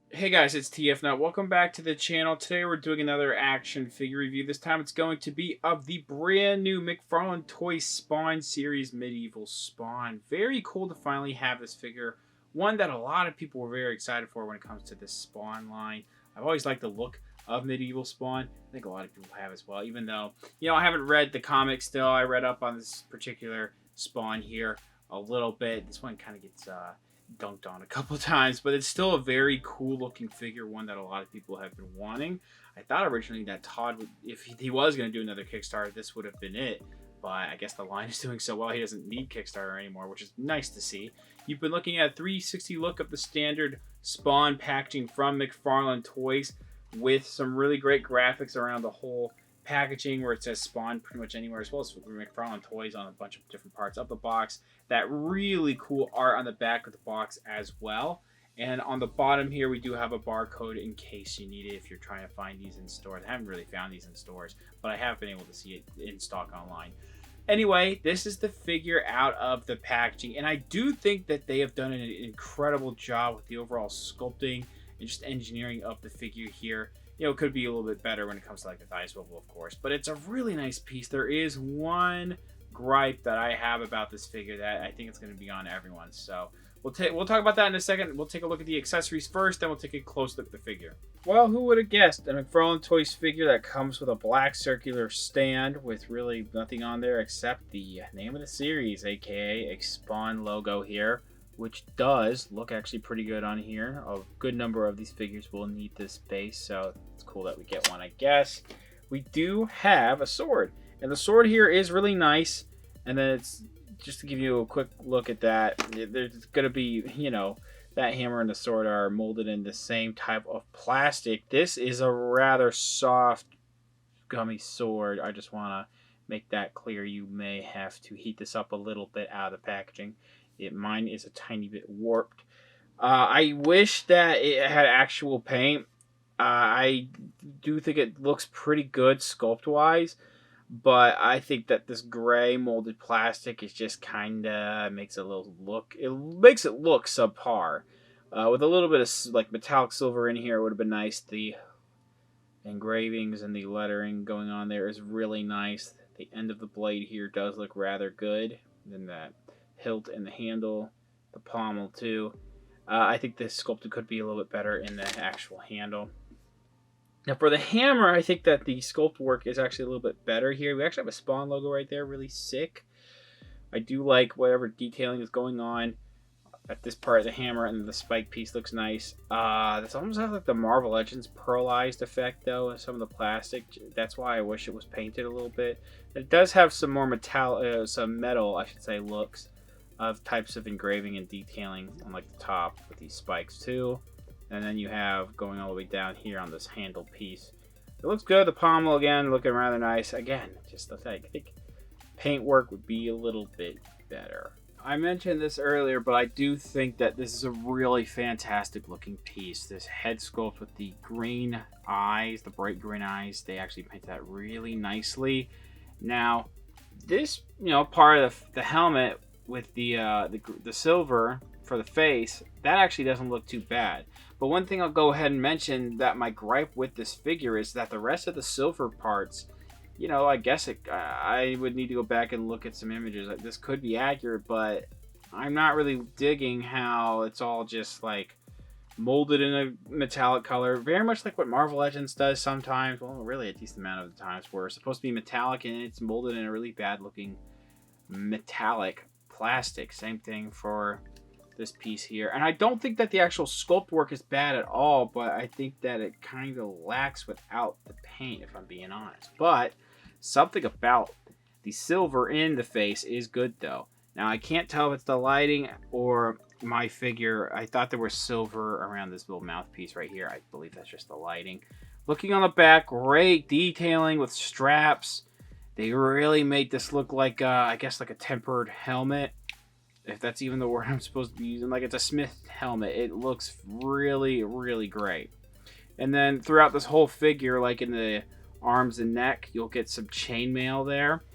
Hey guys, it's TF Nut. Welcome back to the channel. Today we're doing another action figure review. This time it's going to be of the brand new McFarlane Toys Spawn series Medieval Spawn. Very cool to finally have this figure. One that a lot of people were very excited for when it comes to this Spawn line. I've always liked the look of Medieval Spawn. I think a lot of people have as well, even though, I haven't read the comics still. I read up on this particular Spawn here a little bit. This one kind of gets dunked on a couple of times, but it's still a very cool looking figure, one that a lot of people have been wanting. I thought originally that Todd would, if he was going to do another Kickstarter, this would have been it, but I guess the line is doing so well he doesn't need Kickstarter anymore, which is nice to see. You've been looking at a 360 look of the standard Spawn packaging from McFarlane Toys with some really great graphics around the whole packaging where it says Spawn pretty much anywhere, as well as McFarlane Toys on a bunch of different parts of the box. That really cool art on the back of the box as well. And on the bottom here, we do have a barcode in case you need it if you're trying to find these in stores. I haven't really found these in stores, but I have been able to see it in stock online. Anyway, this is the figure out of the packaging, and I do think that they have done an incredible job with the overall sculpting and just engineering of the figure here. It could be a little bit better when it comes to like the thigh swivel, of course, but it's a really nice piece. There is one gripe that I have about this figure that I think it's going to be on everyone. So we'll talk about that in a second. We'll take a look at the accessories first, then we'll take a close look at the figure. Well, who would have guessed a McFarlane Toys figure that comes with a black circular stand with really nothing on there except the name of the series, aka a Spawn logo here, which does look actually pretty good on here. A good number of these figures will need this base, so it's cool that we get one, I guess. We do have a sword, and the sword here is really nice. And then it's just to give you a quick look at that, there's going to be, that hammer and the sword are molded in the same type of plastic. This is a rather soft, gummy sword. I just want to make that clear. You may have to heat this up a little bit out of the packaging. Mine is a tiny bit warped. I wish that it had actual paint. I do think it looks pretty good sculpt-wise. But I think that this gray molded plastic is just kinda makes it look subpar. With a little bit of like metallic silver in here, it would have been nice. The engravings and the lettering going on there is really nice. The end of the blade here does look rather good. Then that hilt and the handle, the pommel too. I think this sculpted could be a little bit better in the actual handle. Now for the hammer, I think that the sculpt work is actually a little bit better here. We actually have a Spawn logo right there, really sick. I do like whatever detailing is going on at this part of the hammer, and the spike piece looks nice. This almost has like the Marvel Legends pearlized effect though, some of the plastic. That's why I wish it was painted a little bit. It does have some more some metal, I should say, looks of types of engraving and detailing on like the top with these spikes too. And then you have going all the way down here on this handle piece. It looks good. The pommel again looking rather nice. Again, just the thing. I think paint work would be a little bit better. I mentioned this earlier, but I do think that this is a really fantastic looking piece. This head sculpt with the green eyes, the bright green eyes, they actually paint that really nicely. Now, this part of the helmet with the silver for the face, that actually doesn't look too bad. But one thing I'll go ahead and mention that my gripe with this figure is that the rest of the silver parts, I guess I would need to go back and look at some images. Like, this could be accurate, but I'm not really digging how it's all just like molded in a metallic color. Very much like what Marvel Legends does sometimes. Well, really a decent amount of the times where it's supposed to be metallic and it's molded in a really bad looking metallic plastic. Same thing for this piece here, and I don't think that the actual sculpt work is bad at all, but I think that it kind of lacks without the paint, if I'm being honest. But something about the silver in the face is good though. Now I can't tell if it's the lighting or my figure. I thought there was silver around this little mouthpiece right here. I believe that's just the lighting. Looking on the back, great detailing with straps. They really made this look like I guess like a tempered helmet, if that's even the word I'm supposed to be using. Like, it's a Smith helmet. It looks really, really great. And then throughout this whole figure, like in the arms and neck, you'll get some chainmail there.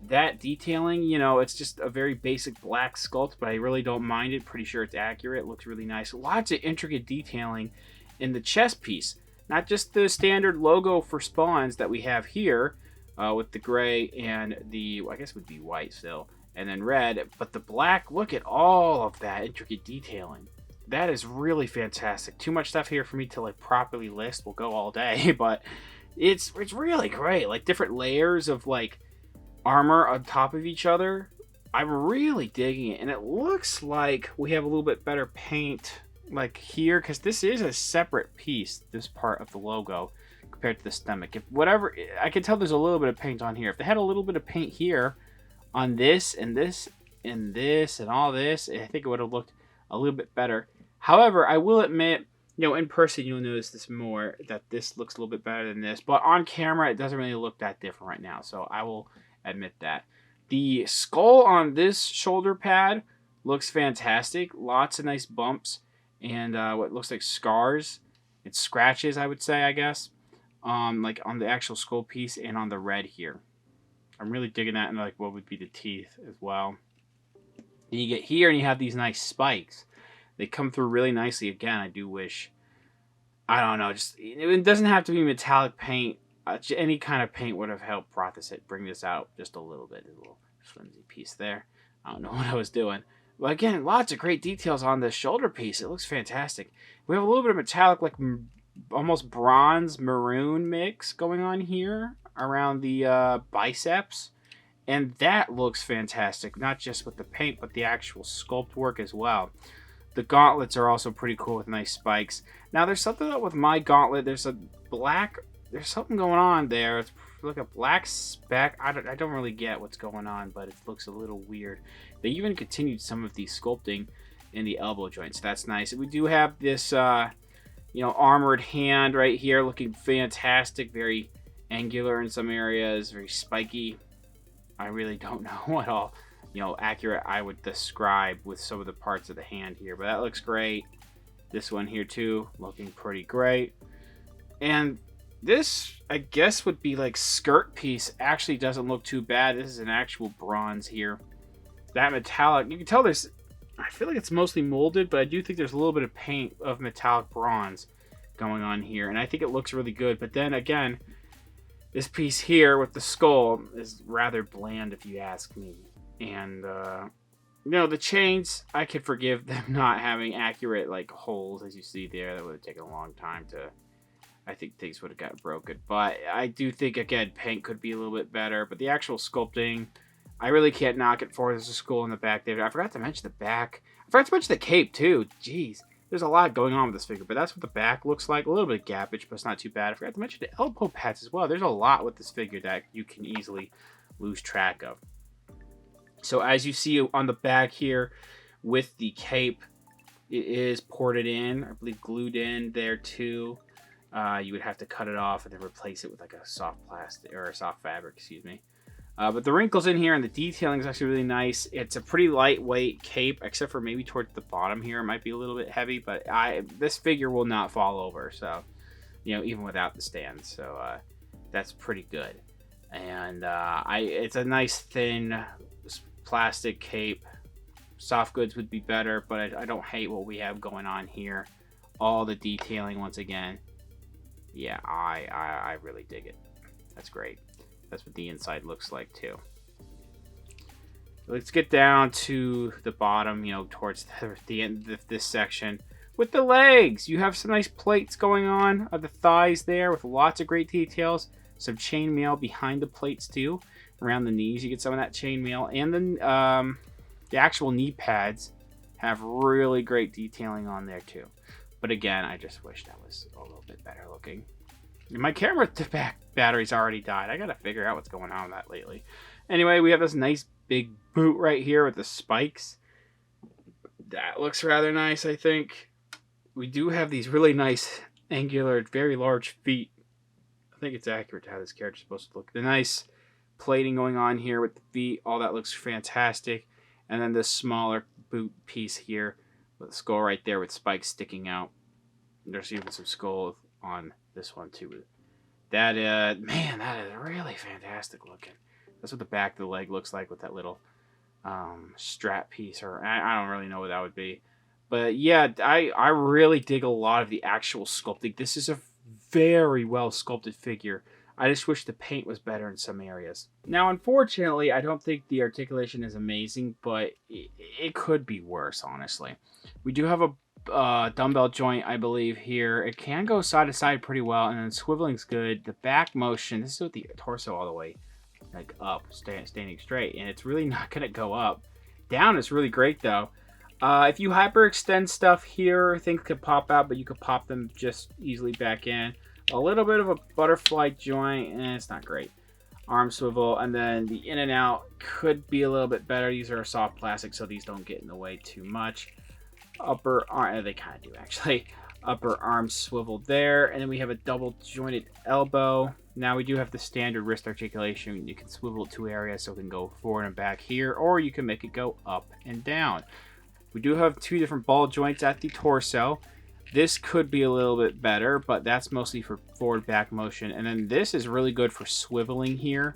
That detailing, it's just a very basic black sculpt, but I really don't mind it. Pretty sure it's accurate. It looks really nice. Lots of intricate detailing in the chest piece. Not just the standard logo for spawns that we have here with the gray and the, well, I guess it would be white still, and then red, but the black, look at all of that intricate detailing. That is really fantastic. Too much stuff here for me to like properly list. We'll go all day, but it's really great. Like different layers of like armor on top of each other. I'm really digging it, and it looks like we have a little bit better paint like here, because this is a separate piece, this part of the logo, compared to the stomach. If whatever, I can tell there's a little bit of paint on here. If they had a little bit of paint here on this and this and this and all this, I think it would have looked a little bit better. However, I will admit, you know, in person you'll notice this more, that this looks a little bit better than this, but on camera it doesn't really look that different right now, so I will admit that. The skull on this shoulder pad looks fantastic. Lots of nice bumps and what looks like scars and scratches, I would say, I guess, like on the actual skull piece and on the red here. I'm really digging that, and like what would be the teeth as well. And you get here and you have these nice spikes. They come through really nicely. Again, I do wish, I don't know, just it doesn't have to be metallic paint. Any kind of paint would have helped bring this out just a little bit. A little flimsy piece there. I don't know what I was doing. But again, lots of great details on this shoulder piece. It looks fantastic. We have a little bit of metallic, like almost bronze maroon mix going on here around the biceps. And that looks fantastic. Not just with the paint, but the actual sculpt work as well. The gauntlets are also pretty cool with nice spikes. Now, there's something up with my gauntlet. There's something going on there. It's like a black speck. I don't really get what's going on, but it looks a little weird. They even continued some of the sculpting in the elbow joints. That's nice. And we do have this, armored hand right here, looking fantastic. Very angular in some areas, very spiky. I really don't know what all, accurate I would describe with some of the parts of the hand here, but that looks great. This one here too, looking pretty great. And this, I guess, would be like skirt piece. Actually doesn't look too bad. This is an actual bronze here. That metallic, you can tell there's, I feel like it's mostly molded, but I do think there's a little bit of paint of metallic bronze going on here. And I think it looks really good. But then again, this piece here with the skull is rather bland if you ask me. And, the chains, I could forgive them not having accurate, like, holes, as you see there. That would have taken a long time to, I think things would have got broken. But I do think, again, paint could be a little bit better. But the actual sculpting, I really can't knock it for. There's a skull in the back there. I forgot to mention the back. I forgot to mention the cape, too. Jeez. There's a lot going on with this figure, but that's what the back looks like. A little bit of gappage, but it's not too bad. I forgot to mention the elbow pads as well. There's a lot with this figure that you can easily lose track of. So as you see on the back here with the cape, it is ported in, I believe glued in there too. You would have to cut it off and then replace it with like a soft plastic or a soft fabric, excuse me. But the wrinkles in here and the detailing is actually really nice. It's a pretty lightweight cape, except for maybe towards the bottom here. It might be a little bit heavy, but this figure will not fall over. So, even without the stand. So that's pretty good. And it's a nice thin plastic cape. Soft goods would be better, but I don't hate what we have going on here. All the detailing once again. Yeah, I really dig it. That's great. That's what the inside looks like too. Let's get down to the bottom, towards the end of this section. With the legs, you have some nice plates going on of the thighs there with lots of great details. Some chainmail behind the plates too. Around the knees, you get some of that chainmail. And then the actual knee pads have really great detailing on there too. But again, I just wish that was a little bit better looking. My camera back battery's already died. I gotta figure out what's going on with that lately. Anyway, we have this nice big boot right here with the spikes. That looks rather nice, I think. We do have these really nice, angular, very large feet. I think it's accurate to how this character's supposed to look. The nice plating going on here with the feet. All that looks fantastic. And then this smaller boot piece here with the skull right there with spikes sticking out. There's even some skull on this one too. That man, that is really fantastic looking. That's what the back of the leg looks like with that little strap piece, or I don't really know what that would be. But yeah, I really dig a lot of the actual sculpting. This is a very well sculpted figure. I just wish the paint was better in some areas. Now, unfortunately, I don't think the articulation is amazing, but it could be worse, honestly. We do have a dumbbell joint, I believe, here. It can go side to side pretty well, and then swiveling's good. The back motion, this is with the torso all the way like up, standing straight, and it's really not going to go up. Down is really great, though. If you hyperextend stuff here, things could pop out, but you could pop them just easily back in. A little bit of a butterfly joint, and it's not great. Arm swivel, and then the in and out could be a little bit better. These are soft plastic, so these don't get in the way too much. Upper arm, they kind of do actually. Upper arm swivel there, and then we have a double jointed elbow. Now we do have the standard wrist articulation. You can swivel it 2 areas, so it can go forward and back here, or you can make it go up and down. We do have 2 different ball joints at the torso. This could be a little bit better, but that's mostly for forward back motion. And then this is really good for swiveling here.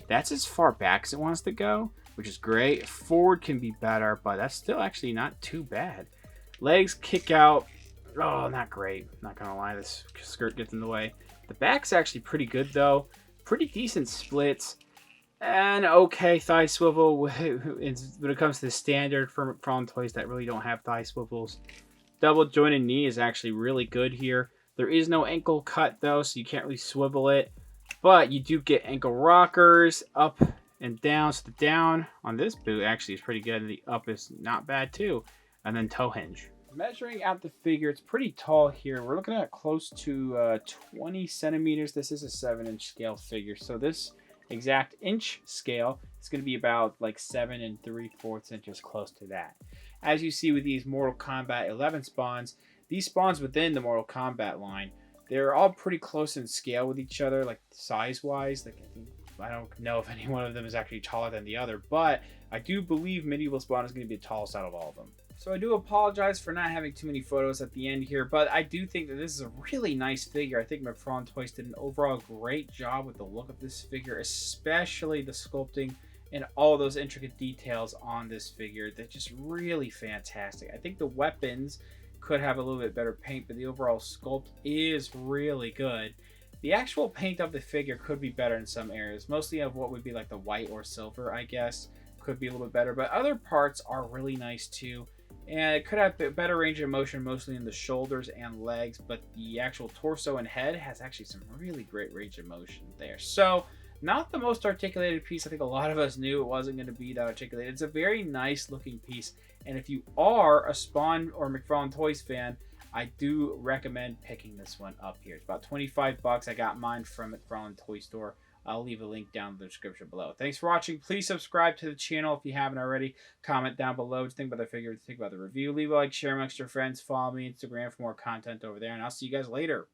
That's as far back as it wants to go, which is great. Forward can be better, but that's still actually not too bad. Legs kick out. Oh, not great. Not gonna lie, this skirt gets in the way. The back's actually pretty good though. Pretty decent splits. And okay, thigh swivel when it comes to the standard for McFarlane Toys that really don't have thigh swivels. Double jointed knee is actually really good here. There is no ankle cut though, so you can't really swivel it. But you do get ankle rockers up and down. So the down on this boot actually is pretty good. And the up is not bad too. And then toe hinge. Measuring out the figure, it's pretty tall here. We're looking at close to 20 centimeters. This is a 7-inch scale figure. So this exact inch scale is going to be about like 7 3/4 inches, close to that. As you see with these Mortal Kombat 11 spawns, these spawns within the Mortal Kombat line, they're all pretty close in scale with each other, like size-wise. Like I don't know if any one of them is actually taller than the other, but I do believe Medieval Spawn is going to be the tallest out of all of them. So I do apologize for not having too many photos at the end here, but I do think that this is a really nice figure. I think McFarlane Toys did an overall great job with the look of this figure, especially the sculpting and all those intricate details on this figure. They're just really fantastic. I think the weapons could have a little bit better paint, but the overall sculpt is really good. The actual paint of the figure could be better in some areas, mostly of what would be like the white or silver, I guess, could be a little bit better, but other parts are really nice too. And it could have a better range of motion, mostly in the shoulders and legs, but the actual torso and head has actually some really great range of motion there. So, not the most articulated piece. I think a lot of us knew it wasn't going to be that articulated. It's a very nice looking piece, and if you are a Spawn or McFarlane Toys fan, I do recommend picking this one up here. It's about 25 bucks. I got mine from McFarlane Toy Store. I'll leave a link down in the description below. Thanks for watching. Please subscribe to the channel if you haven't already. Comment down below what you think about the figure, what you think about the review. Leave a like, share amongst your friends. Follow me on Instagram for more content over there, and I'll see you guys later.